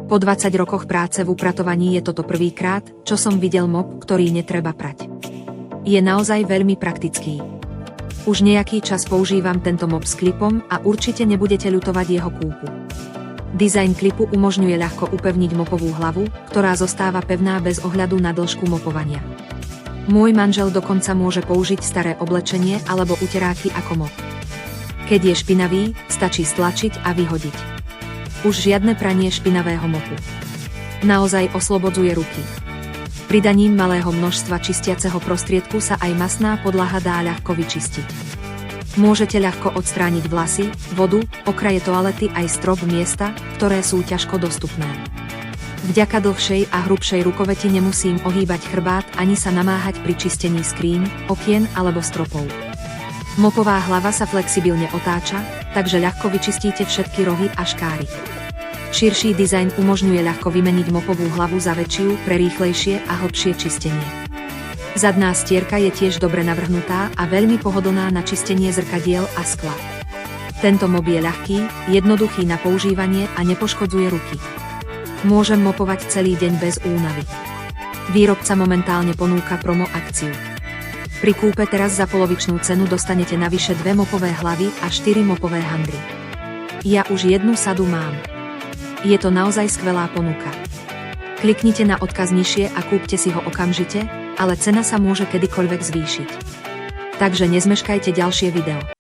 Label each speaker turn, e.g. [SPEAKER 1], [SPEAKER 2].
[SPEAKER 1] Po 20 rokoch práce v upratovaní je toto prvýkrát, čo som videl mop, ktorý netreba prať. Je naozaj veľmi praktický. Už nejaký čas používam tento mop s klipom a určite nebudete ľutovať jeho kúpu. Dizajn klipu umožňuje ľahko upevniť mopovú hlavu, ktorá zostáva pevná bez ohľadu na dĺžku mopovania. Môj manžel dokonca môže použiť staré oblečenie alebo uteráky ako mop. Keď je špinavý, stačí stlačiť a vyhodiť. Už žiadne pranie špinavého mopu. Naozaj oslobodzuje ruky. Pridaním malého množstva čistiaceho prostriedku sa aj masná podlaha dá ľahko vyčistiť. Môžete ľahko odstrániť vlasy, vodu, okraje toalety aj strop miesta, ktoré sú ťažko dostupné. Vďaka dlhšej a hrubšej rukoveti nemusím ohýbať chrbát ani sa namáhať pri čistení skríň, okien alebo stropov. Mopová hlava sa flexibilne otáča, takže ľahko vyčistíte všetky rohy a škáry. Širší dizajn umožňuje ľahko vymeniť mopovú hlavu za väčšiu pre rýchlejšie a hlbšie čistenie. Zadná stierka je tiež dobre navrhnutá a veľmi pohodlná na čistenie zrkadiel a skla. Tento mop je ľahký, jednoduchý na používanie a nepoškodzuje ruky. Môžem mopovať celý deň bez únavy. Výrobca momentálne ponúka promo akciu. Pri kúpe teraz za polovičnú cenu dostanete navyše 2 mopové hlavy a 4 mopové handry. Ja už jednu sadu mám. Je to naozaj skvelá ponuka. Kliknite na odkaz nižšie a kúpte si ho okamžite, ale cena sa môže kedykoľvek zvýšiť. Takže nezmeškajte ďalšie video.